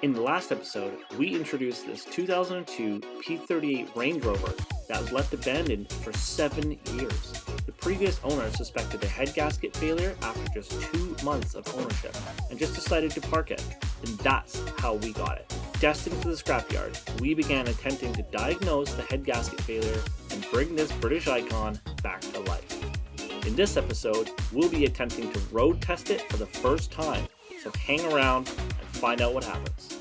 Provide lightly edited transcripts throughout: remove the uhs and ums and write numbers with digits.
In the last episode, we introduced this 2002 P38 Range Rover that was left abandoned for 7 years. The previous owner suspected a head gasket failure after just 2 months of ownership and just decided to park it. And that's how we got it. Destined for the scrapyard, we began attempting to diagnose the head gasket failure and bring this British icon back to life. In this episode, we'll be attempting to road test it for the first time, so hang around and find out what happens.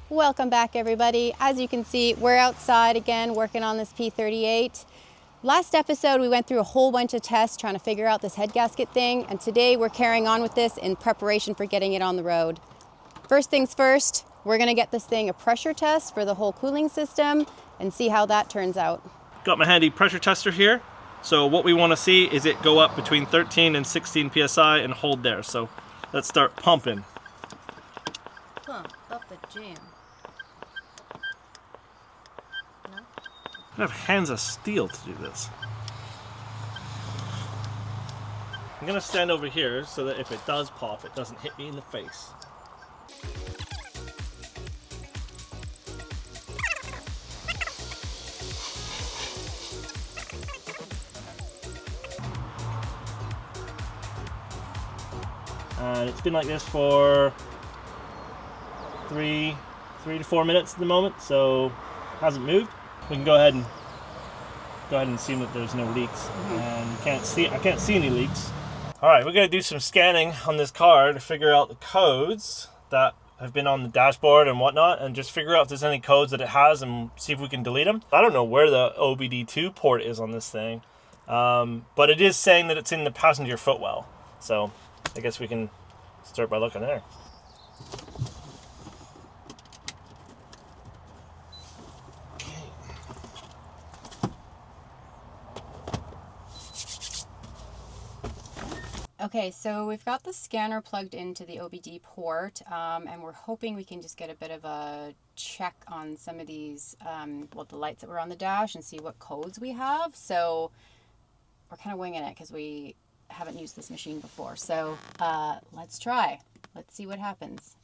Welcome back, everybody. As you can see, we're outside again working on this P38. Last episode, we went through a whole bunch of tests trying to figure out this head gasket thing, and today we're carrying on with this in preparation for getting it on the road. First things first, we're gonna get this thing a pressure test for the whole cooling system and see how that turns out. Got my handy pressure tester here. So what we want to see is it go up between 13 and 16 psi and hold there. So let's start pumping. Pump up the jam. No? I have hands of steel to do this. I'm gonna stand over here so that if it does pop, it doesn't hit me in the face. And it's been like this for three to 4 minutes at the moment, so it hasn't moved. We can go ahead and see that there's no leaks. And I can't see any leaks. All right, we're gonna do some scanning on this car to figure out the codes that have been on the dashboard and whatnot, and just figure out if there's any codes that it has and see if we can delete them. I don't know where the OBD2 port is on this thing, but it is saying that it's in the passenger footwell. So I guess we can start by looking there. Okay, so we've got the scanner plugged into the OBD port, and we're hoping we can just get a bit of a check on some of these, the lights that were on the dash and see what codes we have. So we're kind of winging it because we haven't used this machine before. So let's try. Let's see what happens.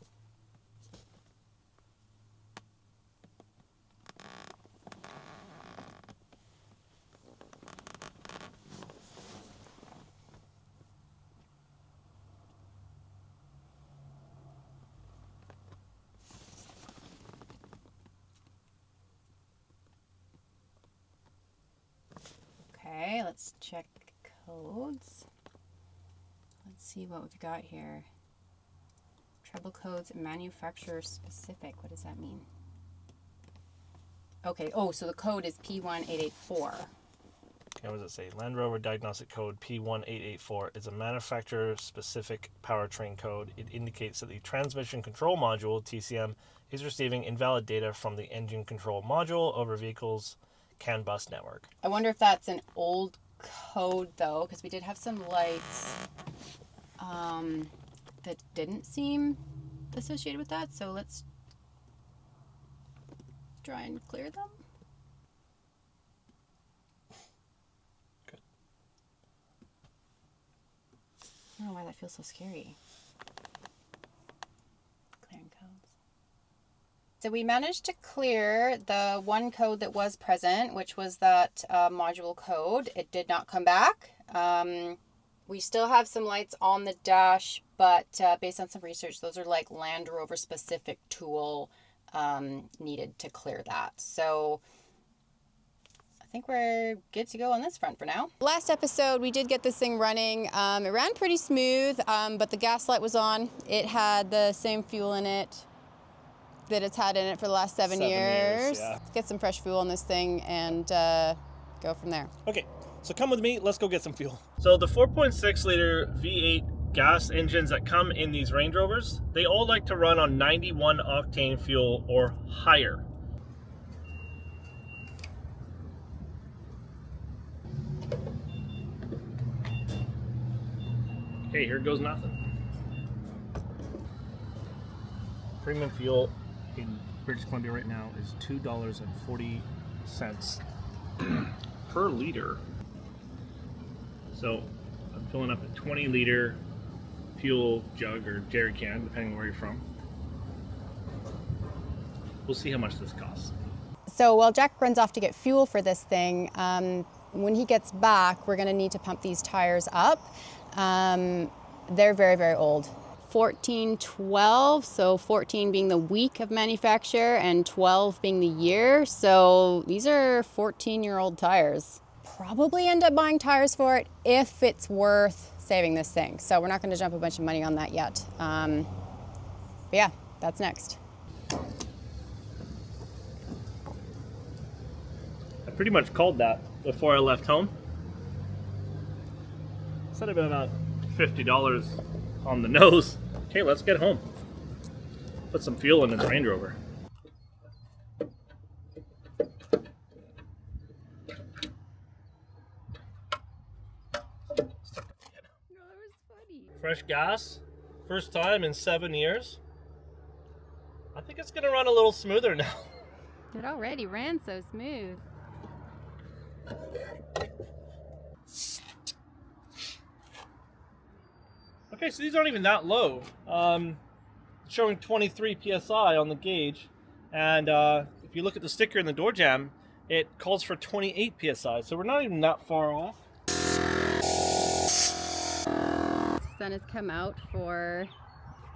Okay, let's check codes. Let's see what we've got here. Treble codes, manufacturer specific. What does that mean? Okay, so the code is P3884. What does it say? Land Rover diagnostic code P1884 is a manufacturer specific powertrain code. It indicates that the transmission control module, TCM, is receiving invalid data from the engine control module over vehicles CAN bus network. I wonder if that's an old code though, because we did have some lights that didn't seem associated with that. So let's try and clear them. Good. I don't know why that feels so scary. Clearing codes. So we managed to clear the one code that was present, which was that module code. It did not come back. We still have some lights on the dash, but based on some research, those are like Land Rover specific tool needed to clear that. So I think we're good to go on this front for now. Last episode, we did get this thing running. It ran pretty smooth, but the gas light was on. It had the same fuel in it that it's had in it for the last 7 years. Yeah. Let's get some fresh fuel in this thing and go from there. Okay, so come with me, let's go get some fuel. So the 4.6 liter V8 gas engines that come in these Range Rovers, they all like to run on 91 octane fuel or higher. Okay, here goes nothing. Premium fuel in British Columbia right now is $2.40 per liter. So I'm filling up a 20 liter fuel jug or jerry can, depending on where you're from. we'll see how much this costs. So while Jack runs off to get fuel for this thing, when he gets back, we're going to need to pump these tires up. They're very, very old. 1412, so 14 being the week of manufacture and 12 being the year. So these are 14-year-old tires. Probably end up buying tires for it if it's worth saving this thing. So we're not going to jump a bunch of money on that yet. But yeah, that's next. I pretty much called that before I left home. Said about $50 on the nose. Okay, let's get home. Put some fuel in this Range Rover. Fresh gas, first time in 7 years. I think it's gonna run a little smoother now. It already ran so smooth. Okay, so these aren't even that low. Showing 23 psi on the gauge, and if you look at the sticker in the door jamb, it calls for 28 psi. So we're not even that far off. The sun has come out for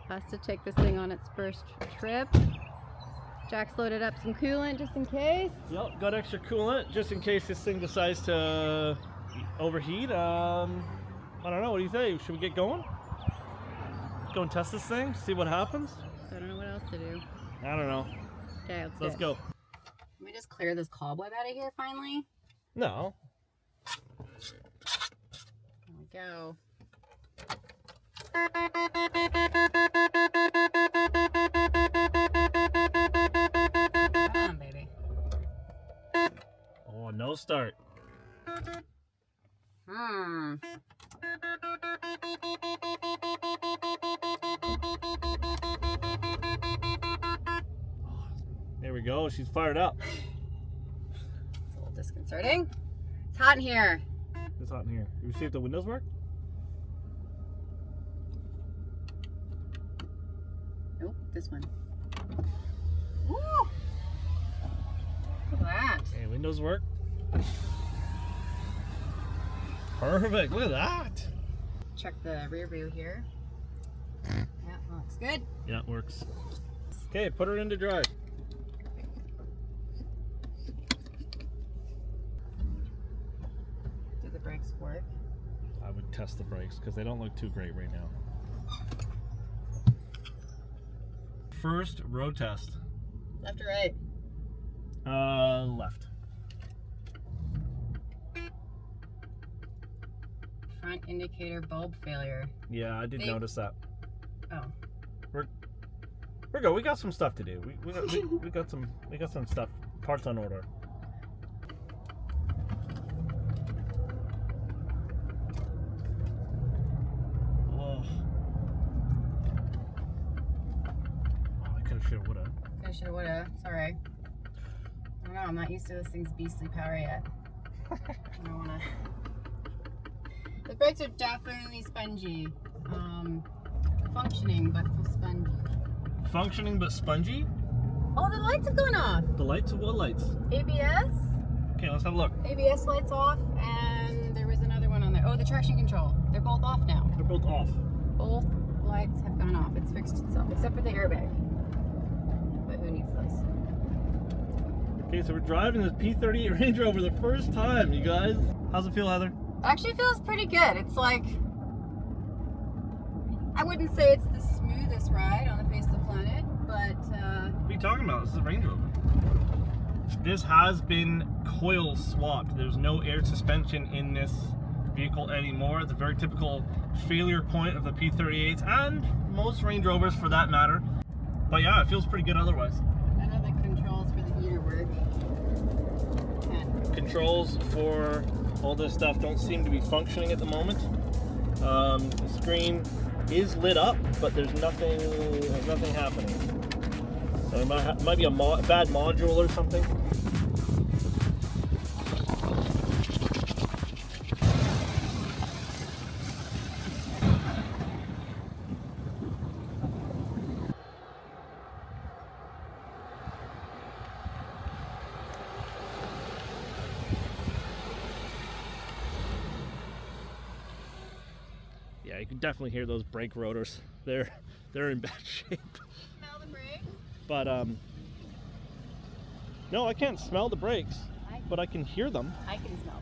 us to take this thing on its first trip. Jack's loaded up some coolant just in case. Yep, got extra coolant just in case this thing decides to overheat. I don't know. What do you think? Should we get going? Go and test this thing, see what happens. I don't know what else to do. I don't know. Okay, Let's go. Let me just clear this cobweb out of here finally. No. There we go. Come on, baby. Oh, no start. There we go. She's fired up. It's a little disconcerting. It's hot in here. It's hot in here. You see if the windows work? Nope, this one. Woo! Look at that. Hey, windows work. Perfect. Look at that. Check the rear view here. Yeah, looks good. Yeah, it works. Okay, put her into drive. Do the brakes work? I would test the brakes because they don't look too great right now. First road test. Left or right? Left. Front indicator bulb failure. Yeah, I did notice that. Oh. We're good. We got some stuff to do. We got some stuff, parts on order. Oh, I could have, should have, would have. I should have, would have. Sorry. I don't know. I'm not used to this thing's beastly power yet. I don't want to. The brakes are definitely spongy. Functioning, but spongy. Functioning but spongy? Oh, the lights have gone off. The lights? What lights? ABS? Okay, let's have a look. ABS lights off, and there was another one on there. Oh, the traction control. They're both off now. They're both off. Both lights have gone off. It's fixed itself, except for the airbag. But who needs those? Okay, so we're driving this P38 Range Rover the first time, you guys. How's it feel, Heather? It actually feels pretty good. It's like, I wouldn't say it's the smoothest ride on the face of the planet, but What are you talking about? This is a Range Rover. This has been coil swapped. There's no air suspension in this vehicle anymore. It's a very typical failure point of the P38s and most Range Rovers for that matter. But yeah, it feels pretty good otherwise. none of the controls for the heater work. Controls for all this stuff don't seem to be functioning at the moment. The screen is lit up, but there's nothing happening. So it might be a bad module or something. you can definitely hear those brake rotors. They're in bad shape. Smell the brakes? But no, I can't smell the brakes, but I can hear them. I can smell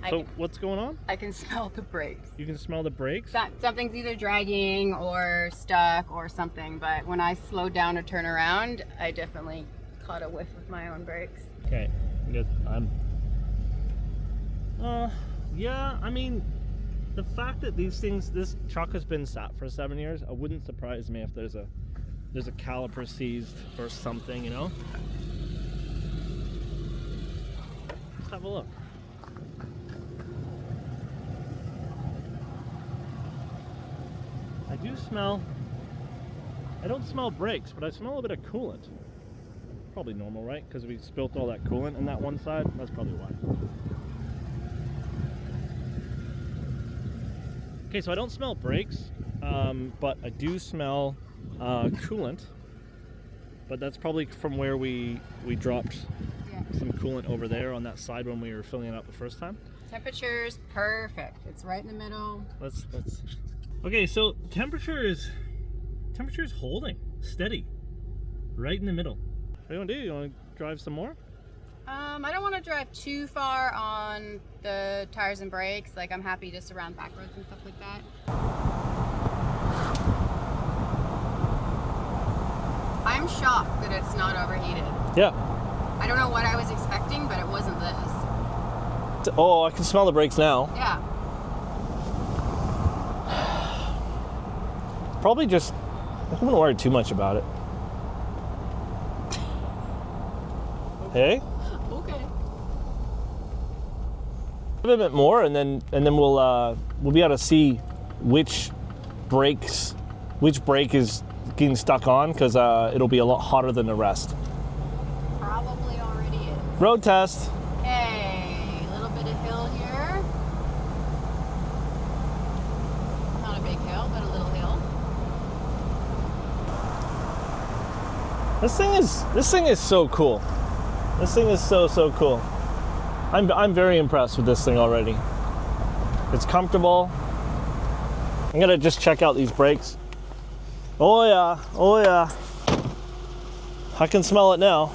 them. So what's going on? I can smell the brakes. You can smell the brakes? Something's either dragging or stuck or something, but when I slowed down to turn around, I definitely caught a whiff with my own brakes. Okay, good. Yeah, I mean, the fact that this truck has been sat for 7 years, it wouldn't surprise me if there's a caliper seized or something, you know? Let's have a look. I don't smell brakes, but I smell a bit of coolant. Probably normal, right? Because we spilt all that coolant in that one side. That's probably why. Okay, so I don't smell brakes, but I do smell coolant. But that's probably from where we dropped some coolant over there on that side when we were filling it up the first time. Temperature's perfect. It's right in the middle. Let's. Okay, so temperature is holding steady, right in the middle. What do you want to do? You want to drive some more? I don't want to drive too far on the tires and brakes. Like, I'm happy just around back roads and stuff like that. I'm shocked that it's not overheated. Yeah. I don't know what I was expecting, but it wasn't this. Oh, I can smell the brakes now. Yeah. Probably just, I wouldn't worry too much about it. Hey? Okay. A bit more, and then we'll be able to see which brake is getting stuck on, because it'll be a lot hotter than the rest. Probably already is. Road test. Hey, a little bit of hill here. Not a big hill, but a little hill. This thing is so cool. This thing is so cool. I'm very impressed with this thing already. It's comfortable. I'm gonna just check out these brakes. Oh yeah. I can smell it now.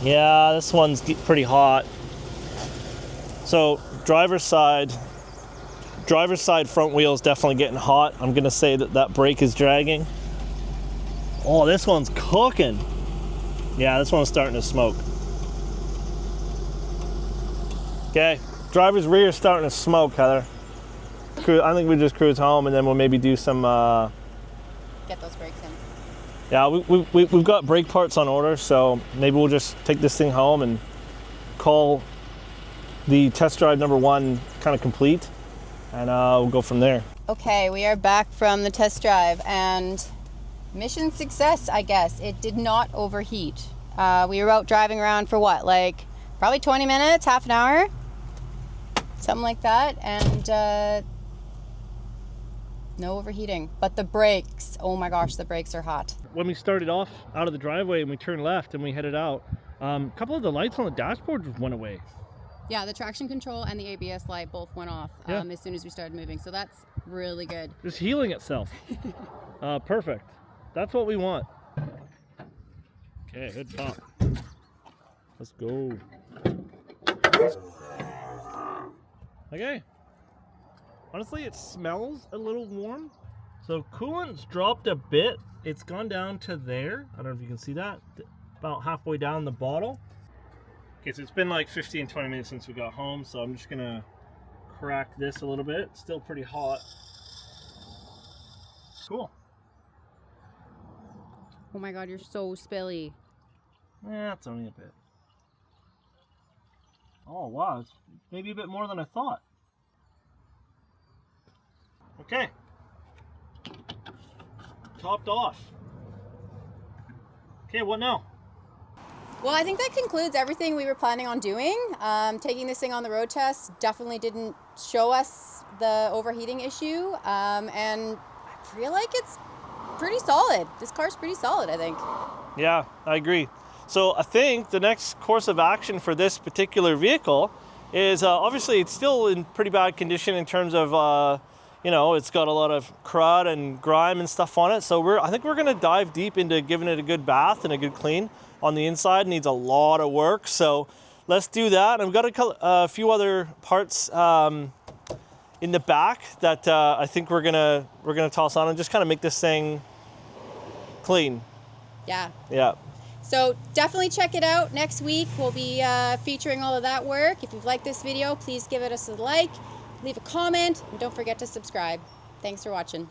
Yeah, this one's pretty hot. So driver's side front wheel is definitely getting hot. I'm gonna say that brake is dragging. Oh, this one's cooking. Yeah, this one's starting to smoke. Okay, driver's rear is starting to smoke, Heather. I think we just cruise home, and then we'll maybe do some... Get those brakes in. Yeah, we've got brake parts on order, so maybe we'll just take this thing home and call the test drive number 1 kind of complete, and we'll go from there. Okay, we are back from the test drive, and mission success, I guess. It did not overheat. We were out driving around for what, like probably 20 minutes, half an hour? Something like that, and no overheating. But the brakes, oh my gosh, the brakes are hot. When we started off out of the driveway and we turned left and we headed out, a couple of the lights on the dashboard just went away. Yeah, the traction control and the ABS light both went off as soon as we started moving, so that's really good. Just healing itself. Perfect. That's what we want. Okay, good pop. Let's go. Okay. Honestly, it smells a little warm. So coolant's dropped a bit. It's gone down to there. I don't know if you can see that. About halfway down the bottle. Okay, so it's been like 15, 20 minutes since we got home, so I'm just gonna crack this a little bit. It's still pretty hot. Cool. Oh my god, you're so spilly. Yeah, it's only a bit. Oh wow, it's maybe a bit more than I thought. Okay. Topped off. Okay, what now? Well, I think that concludes everything we were planning on doing. Taking this thing on the road test definitely didn't show us the overheating issue, and I feel like it's pretty solid. This car's pretty solid, I think. Yeah, I agree. So I think the next course of action for this particular vehicle is obviously it's still in pretty bad condition in terms of, you know, it's got a lot of crud and grime and stuff on it. So I think we're going to dive deep into giving it a good bath and a good clean on the inside. It needs a lot of work. So let's do that. I've got a few other parts in the back that I think we're gonna toss on and just kind of make this thing clean. Yeah. Yeah. So definitely check it out. Next week we'll be featuring all of that work. If you've liked this video, please give it us a like, leave a comment, and don't forget to subscribe. Thanks for watching.